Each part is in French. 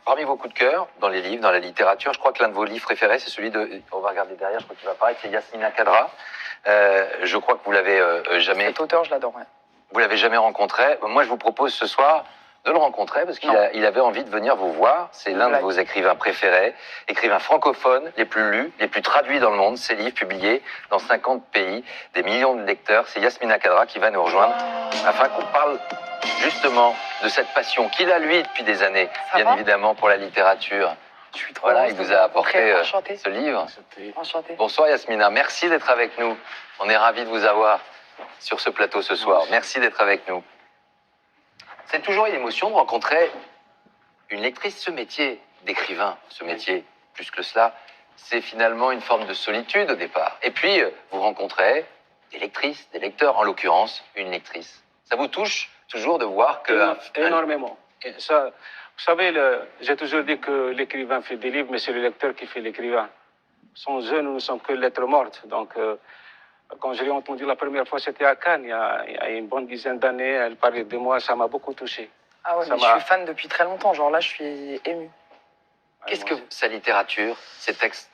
Parmi vos coups de cœur, dans les livres, dans la littérature, je crois que l'un de vos livres préférés, c'est celui de... On va regarder derrière, je crois qu'il va apparaître, c'est Yasmina Khadra. Je crois que vous l'avez jamais... Cet auteur, je l'adore, ouais. Vous l'avez jamais rencontré. Moi, je vous propose ce soir de le rencontrer parce qu'il avait envie de venir vous voir. C'est l'un de vos écrivains préférés, écrivains francophones les plus lus, les plus traduits dans le monde. Ses livres publiés dans 50 pays, des millions de lecteurs. C'est Yasmina Khadra qui va nous rejoindre afin qu'on parle justement de cette passion qu'il a, lui, depuis des années, bien évidemment, pour la littérature. Je suis trop Voilà, il vous a apporté ce livre. Enchantée. Bonsoir Yasmina, merci d'être avec nous. On est ravis de vous avoir sur ce plateau ce soir. Merci d'être avec nous. C'est toujours une émotion de rencontrer une lectrice. Ce métier d'écrivain, ce métier, plus que cela, c'est finalement une forme de solitude au départ. Et puis, vous rencontrez des lectrices, des lecteurs, en l'occurrence, une lectrice. Ça vous touche toujours de voir que... Énormément. Et ça, vous savez, j'ai toujours dit que l'écrivain fait des livres, mais c'est le lecteur qui fait l'écrivain. Sans eux, nous ne sommes que lettres mortes. Donc, quand je l'ai entendu la première fois, c'était à Cannes, il y a une bonne dizaine d'années. Elle parlait de moi, ça m'a beaucoup touché. Ah ouais, mais je suis fan depuis très longtemps. Genre là, je suis ému. Qu'est-ce que sa littérature, ses textes?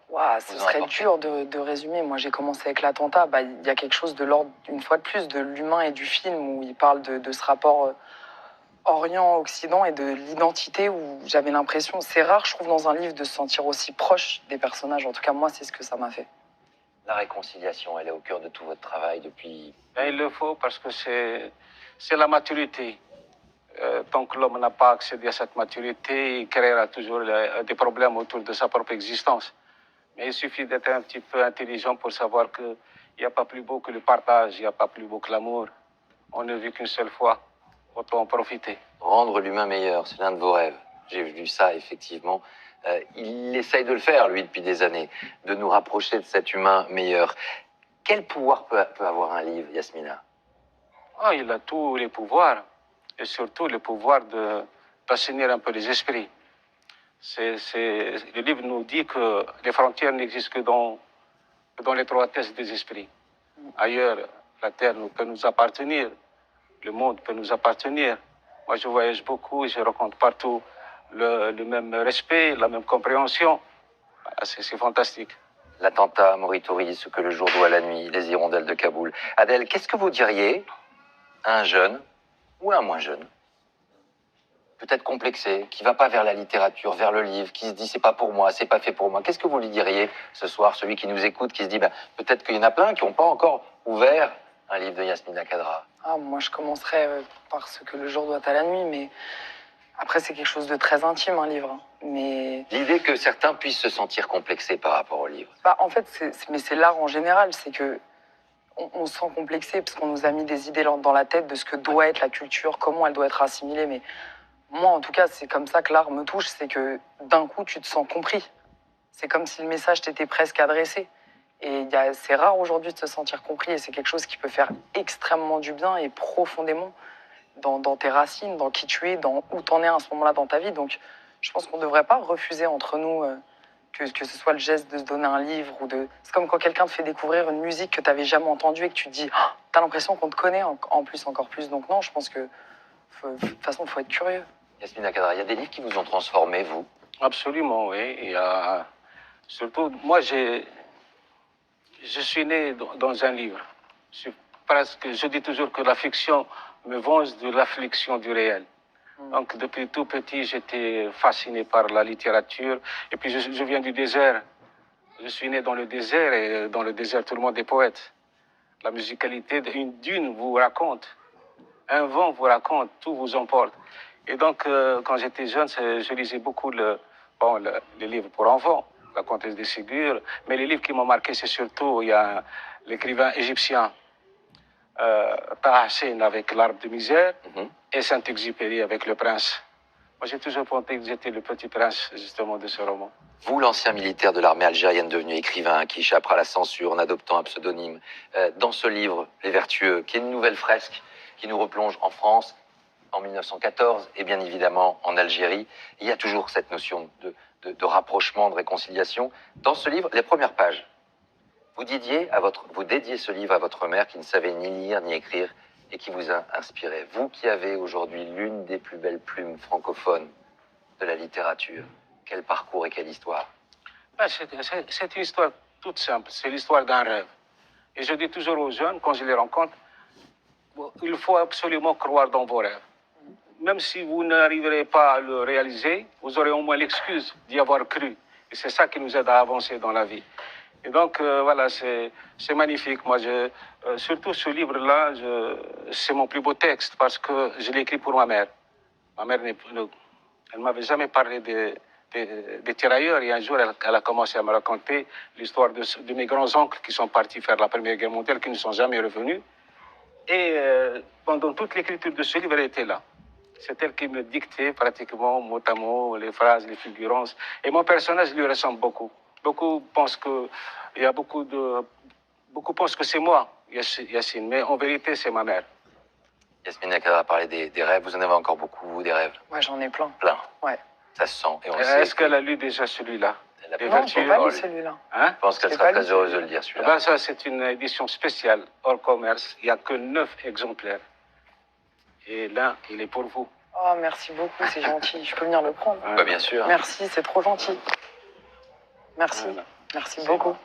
Waouh, ce serait dur de résumer. Moi, j'ai commencé avec l'attentat. Il y a quelque chose de l'ordre, une fois de plus, de l'humain et du film où il parle de ce rapport Orient-Occident et de l'identité où j'avais l'impression, c'est rare, je trouve, dans un livre de se sentir aussi proche des personnages. En tout cas, moi, c'est ce que ça m'a fait. La réconciliation, elle est au cœur de tout votre travail depuis... Et il le faut parce que c'est la maturité. Tant que l'homme n'a pas accédé à cette maturité, il créera toujours des problèmes autour de sa propre existence. Mais il suffit d'être un petit peu intelligent pour savoir qu'il n'y a pas plus beau que le partage, il n'y a pas plus beau que l'amour. On ne vit qu'une seule fois, autant en profiter. Rendre l'humain meilleur, c'est l'un de vos rêves. J'ai vu ça, effectivement. Il essaye de le faire, lui, depuis des années, de nous rapprocher de cet humain meilleur. Quel pouvoir peut avoir un livre, Yasmina? Il a tous les pouvoirs, et surtout le pouvoir d'assainir un peu les esprits. Le livre nous dit que les frontières n'existent que dans l'étroitesse des esprits. Ailleurs, la terre peut nous appartenir, le monde peut nous appartenir. Moi, je voyage beaucoup et je rencontre partout le même respect, la même compréhension. C'est fantastique. L'attentat à Moritori, ce que le jour doit à la nuit, les hirondelles de Kaboul. Adèle, qu'est-ce que vous diriez à un jeune ou à un moins jeune, peut-être complexé, qui ne va pas vers la littérature, vers le livre, qui se dit c'est pas pour moi, c'est pas fait pour moi? Qu'est-ce que vous lui diriez ce soir, celui qui nous écoute, qui se dit peut-être qu'il y en a plein qui n'ont pas encore ouvert un livre de Yasmina Khadra? Moi, je commencerais par ce que le jour doit à la nuit, mais après, c'est quelque chose de très intime, un livre. Mais... L'idée que certains puissent se sentir complexés par rapport au livre. En fait, c'est l'art en général, c'est que on se sent complexé parce qu'on nous a mis des idées dans la tête de ce que doit être la culture, comment elle doit être assimilée. Mais moi, en tout cas, c'est comme ça que l'art me touche, c'est que d'un coup, tu te sens compris. C'est comme si le message t'était presque adressé. Et c'est rare aujourd'hui de se sentir compris et c'est quelque chose qui peut faire extrêmement du bien et profondément dans tes racines, dans qui tu es, dans où tu en es à ce moment-là dans ta vie. Donc, je pense qu'on ne devrait pas refuser entre nous que ce soit le geste de se donner un livre ou de... C'est comme quand quelqu'un te fait découvrir une musique que tu n'avais jamais entendue et que tu te dis « t'as l'impression qu'on te connaît en plus, encore plus ». Donc non, je pense que de toute façon, il faut être curieux. Yasmina Khadra, il y a des livres qui vous ont transformé, vous? Absolument, oui. Et, surtout, moi, je suis né dans un livre. Je dis toujours que la fiction me venge de l'affliction du réel. Donc, depuis tout petit, j'étais fasciné par la littérature. Et puis, je viens du désert. Je suis né dans le désert et dans le désert, tout le monde est poète. La musicalité d'une dune vous raconte. Un vent vous raconte, tout vous emporte. Et donc, quand j'étais jeune, je lisais beaucoup les livres pour enfants, La Comtesse de Ségur. Mais les livres qui m'ont marqué, c'est surtout, il y a l'écrivain égyptien Taha Hussein avec L'Arbre de misère et Saint-Exupéry avec Le Prince. Moi, j'ai toujours pensé que j'étais le petit prince, justement, de ce roman. Vous, l'ancien militaire de l'armée algérienne devenu écrivain, qui échappera à la censure en adoptant un pseudonyme, dans ce livre, Les Vertueux, qui est une nouvelle fresque qui nous replonge en France, en 1914, et bien évidemment en Algérie, il y a toujours cette notion de rapprochement, de réconciliation. Dans ce livre, les premières pages, vous dédiez ce livre à votre mère qui ne savait ni lire ni écrire et qui vous a inspiré. Vous qui avez aujourd'hui l'une des plus belles plumes francophones de la littérature? Quel parcours et quelle histoire? C'est une histoire toute simple, c'est l'histoire d'un rêve. Et je dis toujours aux jeunes, quand je les rencontre, bon, il faut absolument croire dans vos rêves. Même si vous n'arriverez pas à le réaliser, vous aurez au moins l'excuse d'y avoir cru. Et c'est ça qui nous aide à avancer dans la vie. Et donc, voilà, c'est magnifique. Moi, surtout ce livre-là, c'est mon plus beau texte parce que je l'ai écrit pour ma mère. Ma mère, elle m'avait jamais parlé des tirailleurs. Et un jour, elle a commencé à me raconter l'histoire de mes grands-oncles qui sont partis faire la Première Guerre mondiale, qui ne sont jamais revenus. Et pendant toute l'écriture de ce livre, elle était là. C'est elle qui me dictait pratiquement mot à mot les phrases, les figurances. Et mon personnage lui ressemble beaucoup. Beaucoup pensent que c'est moi, Yacine, mais en vérité, c'est ma mère. Yasmine Nakada a parlé des rêves. Vous en avez encore beaucoup, vous, des rêves? Ouais, j'en ai plein. Plein. Ouais. Ça se sent. Et on le sait. Est-ce qu'elle a lu déjà celui-là? Elle a Les Non, vertus. j'ai pas Oh, lu celui-là. Hein? Je pense qu'elle J'ai sera pas très lu heureuse de celui-là. le lire, Eh celui-là. ben, ça, c'est une édition spéciale, hors commerce. Il n'y a que 9 exemplaires. Et l'un, il est pour vous. Oh, merci beaucoup, c'est gentil. Je peux venir le prendre. Bah, bien sûr. Merci, c'est trop gentil. Merci. Voilà. Merci C'est beaucoup. bon.